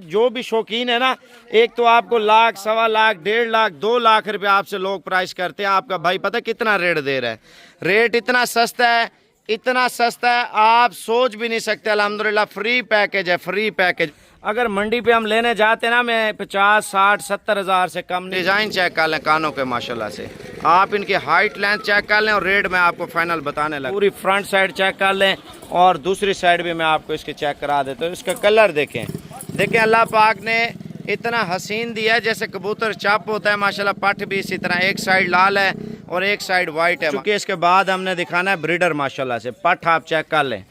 जो भी शौकीन है ना, एक तो आपको लाख, सवा लाख, 1.5 लाख, 2 लाख रुपए आपसे लोग प्राइस करते हैं। आपका भाई पता कितना रेट दे रहा है? रेट इतना सस्ता है, इतना सस्ता है, आप सोच भी नहीं सकते। अल्हम्दुलिल्लाह फ्री पैकेज है, फ्री पैकेज। अगर मंडी पे हम लेने जाते हैं ना, मैं 50, 60, 70 हज़ार से कम। डिज़ाइन चेक कर लें कानों के, माशाल्लाह से आप इनकी हाइट लेंथ चेक कर लें और रेट मैं आपको फाइनल बताने लगा। पूरी फ्रंट साइड चेक कर लें और दूसरी साइड भी मैं आपको इसके चेक करा देता हूँ। इसका कलर देखें, देखें अल्लाह पाक ने इतना हसीन दिया है, जैसे कबूतर चाप होता है माशाल्लाह। पठ भी इसी तरह, एक साइड लाल है और एक साइड वाइट है। क्योंकि इसके बाद हमने दिखाना है ब्रीडर माशाल्लाह से। पठ आप चेक कर लें,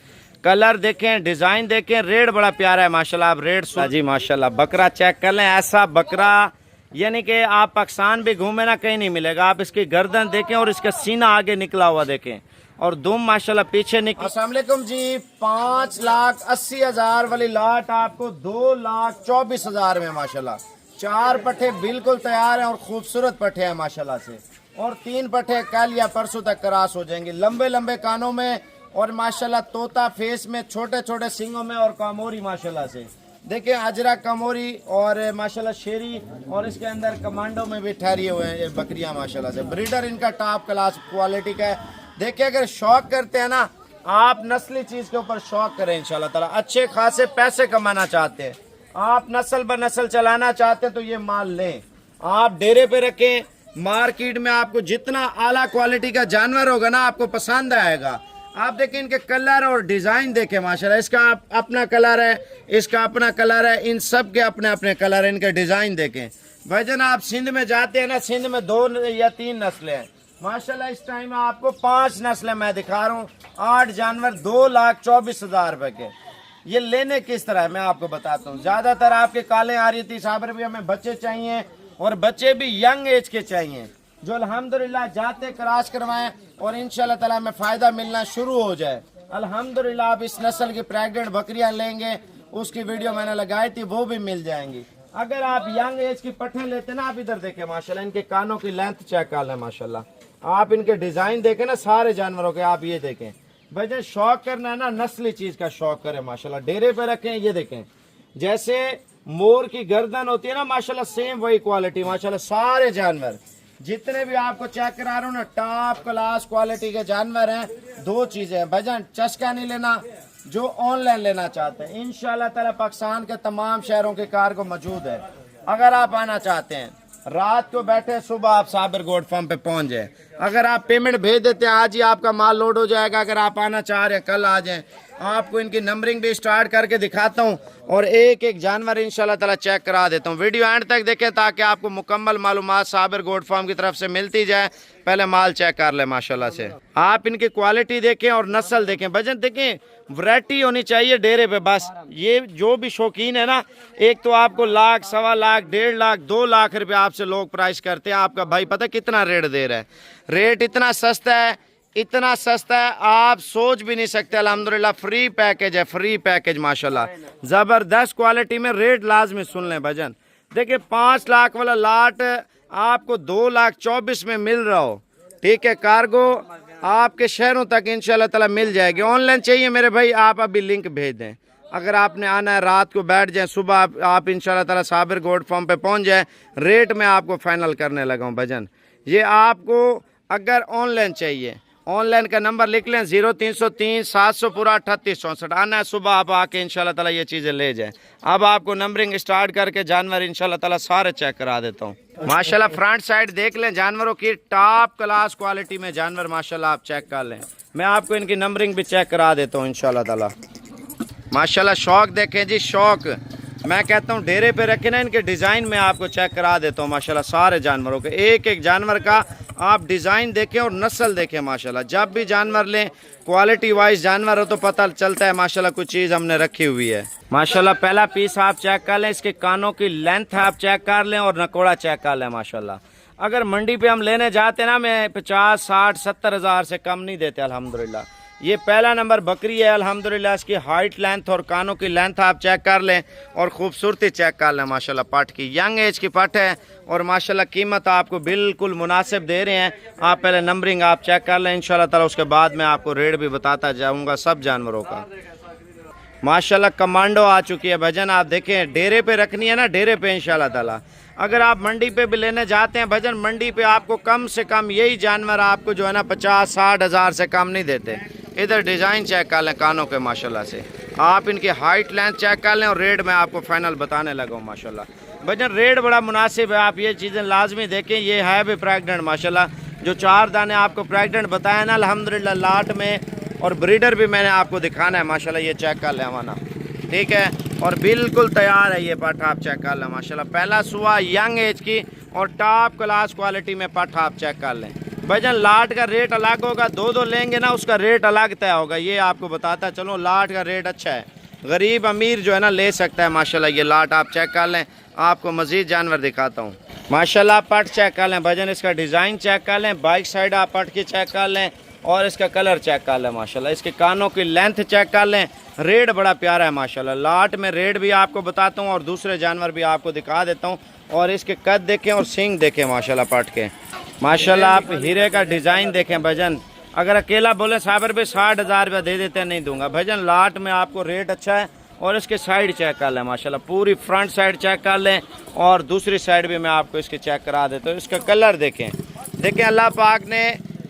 कलर देखें, डिज़ाइन देखें, रेट बड़ा प्यारा है माशाल्लाह। आप रेट जी माशाल्लाह। बकरा चेक कर लें, ऐसा बकरा यानी कि आप पाकिस्तान भी घूमे ना, कहीं नहीं मिलेगा। आप इसकी गर्दन देखें और इसका सीना आगे निकला हुआ देखें और दुम माशाल्लाह पीछे निकल। अस्सलाम वालेकुम जी। 5,80,000 वाली लाट आपको 2,24,000 में माशाल्लाह। 4 पट्टे बिल्कुल तैयार हैं और खूबसूरत पट्टे हैं माशाल्लाह से। और 3 पट्टे कल या परसों तक क्रॉस हो जाएंगे। लंबे लंबे कानों में और माशाल्लाह तोता फेस में, छोटे छोटे सींगों में और कामोरी माशाल्लाह से। देखिए अजरा कामोरी और माशाल्लाह शेरी, और इसके अंदर कमांडो में भी ठहरी हुए हैं ये बकरियां माशाल्लाह से। ब्रीडर इनका टॉप क्लास क्वालिटी का है। देखिए अगर शौक करते हैं ना आप, नस्ली चीज के ऊपर शौक करें इंशाल्लाह ताला। अच्छे खासे पैसे कमाना चाहते हैं आप, नस्ल ब नस्ल चलाना चाहते हैं तो ये माल लें। आप डेरे पे रखें, मार्केट में आपको जितना आला क्वालिटी का जानवर होगा ना आपको पसंद आएगा। आप देखें इनके कलर और डिजाइन देखें माशाल्लाह। इसका अपना कलर है, इसका अपना कलर है, इन सब के अपने अपने कलर है। इनके डिजाइन देखें भाईजान। आप सिंध में जाते हैं ना, सिंध में 2 या 3 नस्लें हैं माशाल्लाह। इस टाइम आपको 5 नस्लें मैं दिखा रहा हूँ। 8 जानवर 2,24,000 रुपए के। ये लेने किस तरह है मैं आपको बताता हूँ। ज्यादातर आपके काले आरियती साबर भी हमें बच्चे चाहिए और बच्चे भी यंग एज के चाहिए, जो अल्हम्दुलिल्लाह जाते क्रॉस करवाएं और इंशाल्लाह ताला में फ़ायदा मिलना शुरू हो जाए। अल्हम्दुलिल्लाह आप इस नस्ल की प्रेग्नेंट बकरियां लेंगे, उसकी वीडियो मैंने लगाई थी, वो भी मिल जाएंगी। अगर आप यंग एज की पट्टे लेते ना, आप इधर देखें माशाल्लाह, इनके कानों की लेंथ चेक कर लें माशाल्लाह। आप इनके डिज़ाइन देखें ना सारे जानवरों के, आप ये देखें भाई। जब शौक करना है ना, नस्ली चीज़ का शौक करें माशाल्लाह। डेरे पे रखें, ये देखें जैसे मोर की गर्दन होती है ना माशाल्लाह, सेम वही क्वालिटी माशाल्लाह। सारे जानवर जितने भी आपको चेक करा रहा हूँ ना, टॉप क्लास क्वालिटी के जानवर हैं। 2 चीजें हैं भाईजान, चस्का नहीं लेना। जो ऑनलाइन लेना चाहते हैं इंशाल्लाह ताला पाकिस्तान के तमाम शहरों के कारगो मौजूद है। अगर आप आना चाहते हैं रात को बैठे, सुबह आप साबर गोट फार्म पे पहुंच जाए। अगर आप पेमेंट भेज देते हैं आज ही आपका माल लोड हो जाएगा। अगर आप आना चाह रहे हैं कल आ जाएं। आपको इनकी नंबरिंग भी स्टार्ट करके दिखाता हूं और एक एक जानवर इंशाल्लाह ताला चेक करा देता हूं। वीडियो एंड तक देखें ताकि आपको मुकम्मल मालूमात साबर गोट फार्म की तरफ से मिलती जाए। पहले माल चेक कर ले माशाल्लाह से। आप इनकी क्वालिटी देखें और नस्ल देखें भजन देखें, वैरायटी होनी चाहिए डेरे पे बस। ये जो भी शौकीन है ना, एक तो आपको लाख, सवा लाख, 1.5 लाख, 2 लाख रुपए आपसे लोग प्राइस करते हैं। आपका भाई पता कितना रेट दे रहा है? रेट इतना सस्ता है, इतना सस्ता है, आप सोच भी नहीं सकते। अल्हम्दुलिल्लाह फ्री पैकेज है, फ्री पैकेज माशाल्लाह। जबरदस्त क्वालिटी में। रेट लाजमी सुन लें भजन। देखिए 5 लाख वाला लाट आपको 2,24,000 में मिल रहा हो, ठीक है। कार्गो आपके शहरों तक इंशाल्लाह ताला मिल जाएगी। ऑनलाइन चाहिए मेरे भाई, आप अभी लिंक भेज दें। अगर आपने आना है रात को बैठ जाए, सुबह आप इंशाल्लाह ताला साबिर गोट फार्म पे पहुंच जाए। रेट मैं आपको फाइनल करने लगा हूं भजन। ये आपको अगर ऑनलाइन चाहिए, ऑनलाइन का नंबर लिख लें 0303 700 पूरा 3864। आना है सुबह, आप आके इंशाल्लाह ताला ये चीज़ें ले जाएं। अब आपको नंबरिंग स्टार्ट करके जानवर इंशाल्लाह ताला सारे चेक करा देता हूँ माशाल्लाह। फ्रंट साइड देख लें जानवरों की, टॉप क्लास क्वालिटी में जानवर माशाल्लाह आप चेक कर लें। मैं आपको इनकी नंबरिंग भी चेक करा देता हूँ इंशाल्लाह ताला माशाल्लाह। शौक देखें जी, शौक मैं कहता हूँ डेरे पे रखे ना, इनके डिज़ाइन में आपको चेक करा देता हूँ माशाल्लाह। सारे जानवरों के एक एक जानवर का आप डिज़ाइन देखें और नस्ल देखें माशाल्लाह। जब भी जानवर लें क्वालिटी वाइज जानवर हो तो पता चलता है माशाल्लाह कुछ चीज़ हमने रखी हुई है माशाल्लाह। पहला पीस आप चेक कर लें, इसके कानों की लेंथ आप चेक कर लें और नकोड़ा चेक कर लें माशाल्लाह। अगर मंडी पे हम लेने जाते ना, मैं 50, 60, 70 हज़ार से कम नहीं देते अल्हम्दुलिल्लाह। ये पहला नंबर बकरी है अल्हम्दुलिल्लाह। इसकी हाइट लेंथ और कानों की लेंथ आप चेक कर लें और खूबसूरती चेक कर लें माशाल्लाह। पट की यंग एज की पट है और माशाल्लाह कीमत आपको बिल्कुल मुनासिब दे रहे हैं। आप पहले नंबरिंग आप चेक कर लें इंशाल्लाह ताला, उसके बाद मैं आपको रेट भी बताता जाऊंगा सब जानवरों का। माशाल्लाह कमांडो आ चुकी है भजन। आप देखें डेरे पे रखनी है ना, डेरे पे इंशाल्लाह ताला। अगर आप मंडी पे भी लेने जाते हैं भजन, मंडी पे आपको कम से कम यही जानवर आपको जो है ना 50-60 हज़ार से कम नहीं देते। इधर डिज़ाइन चेक कर लें कानों के माशाल्लाह से, आप इनकी हाइट लेंथ चेक कर लें और रेट मैं आपको फाइनल बताने लगा हूँ माशाल्लाह। भजन रेट बड़ा मुनासिब है, आप ये चीज़ें लाजमी देखें। ये है भी प्रेगनेंट माशाल्लाह, जो 4 दाने आपको प्रेगनेंट बताया ना अल्हम्दुलिल्लाह लाट में, और ब्रीडर भी मैंने आपको दिखाना है माशाल्लाह। ये चेक कर लें हमारा, ठीक है, और बिल्कुल तैयार है ये पठ, आप चेक कर लें माशाल्लाह। पहला सुआ यंग एज की और टॉप क्लास क्वालिटी में पठ, आप चेक कर लें भजन। लाट का रेट अलग होगा, 2-2 लेंगे ना उसका रेट अलग तय होगा, ये आपको बताता चलो। लाट का रेट अच्छा है, गरीब अमीर जो है ना ले सकता है माशाल्लाह। ये लाट आप चेक कर लें, आपको मज़ीद जानवर दिखाता हूँ माशाल्लाह। पट चेक कर लें भजन, इसका डिज़ाइन चेक कर लें, बाइक साइड आप पट की चेक कर लें और इसका कलर चेक कर लें माशाल्लाह। इसके कानों की लेंथ चेक कर लें, रेट बड़ा प्यारा है माशाल्लाह। लाट में रेट भी आपको बताता हूँ और दूसरे जानवर भी आपको दिखा देता हूँ। और इसके कद देखें और सींग देखें माशाल्लाह पट के माशाल्लाह। आप हीरे का डिज़ाइन देखें भजन, अगर अकेला बोले साबर भी 60 हज़ार रुपया दे देते हैं, नहीं दूंगा भजन। लाट में आपको रेट अच्छा है। और इसके साइड चेक कर लें माशाल्लाह, पूरी फ्रंट साइड चेक कर लें और दूसरी साइड भी मैं आपको इसके चेक करा देता हूँ। इसका कलर देखें, देखें अल्लाह पाक ने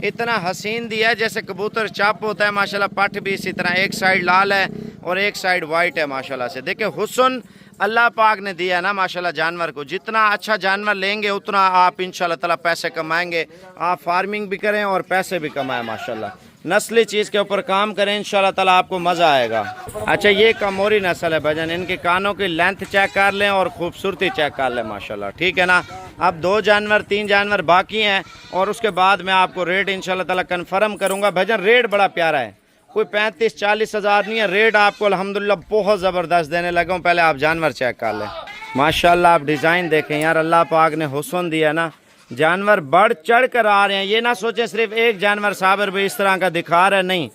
इतना हसीन दिया है जैसे कबूतर चाप होता है माशाल्लाह। पठ भी इसी तरह, एक साइड लाल है और एक साइड वाइट है माशाल्लाह से। देखें हुस्न अल्लाह पाक ने दिया ना माशाल्लाह जानवर को। जितना अच्छा जानवर लेंगे उतना आप इंशाल्लाह ताला पैसे कमाएंगे। आप फार्मिंग भी करें और पैसे भी कमाएं माशाल्लाह। नस्ली चीज़ के ऊपर काम करें इंशाल्लाह ताला, आपको मज़ा आएगा। अच्छा ये कमोरी नस्ल है भजन, इनके कानों की लेंथ चेक कर लें और खूबसूरती चेक कर लें माशाल्लाह, ठीक है ना। अब 2 जानवर 3 जानवर बाकी हैं और उसके बाद मैं आपको रेट इंशाल्लाह ताला कन्फर्म करूँगा भजन। रेट बड़ा प्यारा है, कोई 35-40 हज़ार नहीं है रेट, आपको अल्हम्दुलिल्लाह बहुत ज़बरदस्त देने लगा हूँ। पहले आप जानवर चेक कर लें माशाल्लाह। आप डिज़ाइन देखें यार, अल्लाह पाक ने हुस्न दिया ना, जानवर बढ़ चढ़ कर आ रहे हैं। ये ना सोचें सिर्फ एक जानवर साबर भी इस तरह का दिखा रहा है, नहीं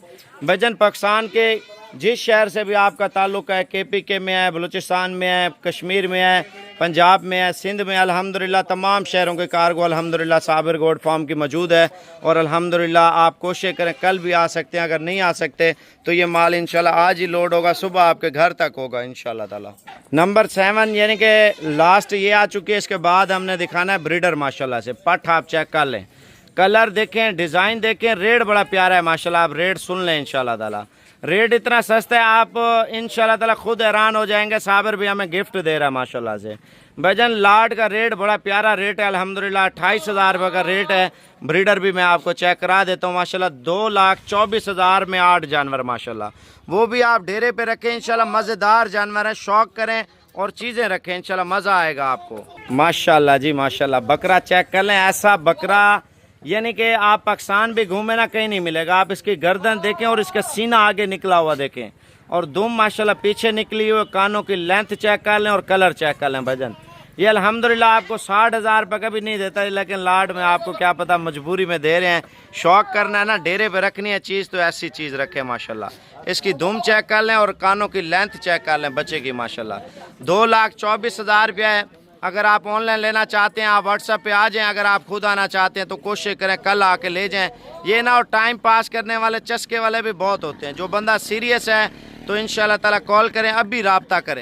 भजन। पाकिस्तान के जिस शहर से भी आपका ताल्लुक़ है, KPK में है, बलूचिस्तान में है, कश्मीर में है, पंजाब में है, सिंध में, अल्हम्दुलिल्लाह तमाम शहरों के कार्गो अल्हम्दुलिल्लाह साबिर गोल्ड फार्म की मौजूद है। और अल्हम्दुलिल्लाह आप कोशिश करें, कल भी आ सकते हैं, अगर नहीं आ सकते तो ये माल इंशाल्लाह आज ही लोड होगा, सुबह आपके घर तक होगा इंशाल्लाह ताला। नंबर 7 यानी कि लास्ट ये आ चुकी है। इसके बाद हमने दिखाना है ब्रीडर माशाल्लाह से। पठ आप चेक कर लें, कलर देखें, डिज़ाइन देखें, रेट बड़ा प्यारा है माशाल्लाह। आप रेट सुन लें इंशाल्लाह ताला, रेट इतना सस्ता है आप इंशाल्लाह ताला खुद हैरान हो जाएंगे। साबर भी हमें गिफ्ट दे रहा है माशाल्लाह से भजन। लाट का रेट बड़ा प्यारा रेट है अल्हम्दुलिल्लाह, 28 हज़ार रुपये का रेट है। ब्रीडर भी मैं आपको चेक करा देता हूँ माशाल्लाह। 2,24,000 में 8 जानवर माशाल्लाह, वो भी आप डेरे पे रखें इंशाल्लाह। मज़ेदार जानवर है, शौक करें और चीज़ें रखें इंशाल्लाह, मज़ा आएगा आपको माशाल्लाह जी माशाल्लाह। बकरा चेक कर लें, ऐसा बकरा यानी कि आप पाकिस्तान भी घूमे ना कहीं नहीं मिलेगा। आप इसकी गर्दन देखें और इसका सीना आगे निकला हुआ देखें और दुम माशाल्लाह पीछे निकली हुई। कानों की लेंथ चेक कर लें और कलर चेक कर लें भजन। ये अल्हम्दुलिल्लाह आपको 60 हज़ार रुपये का भी नहीं देता, लेकिन लाड में आपको क्या पता मजबूरी में दे रहे हैं। शौक करना है ना, डेरे पे रखनी है चीज़ तो ऐसी चीज़ रखें माशाल्लाह। इसकी दुम चेक कर लें और कानों की लेंथ चेक कर लें बच्चे की माशाल्लाह। 2,24,000 रुपया है। अगर आप ऑनलाइन लेना चाहते हैं आप व्हाट्सएप पे आ जाएं, अगर आप खुद आना चाहते हैं तो कोशिश करें कल आके ले जाएं। ये ना और टाइम पास करने वाले चस्के वाले भी बहुत होते हैं। जो बंदा सीरियस है तो इंशाल्लाह ताला कॉल करें, अब भी रब्ता करें।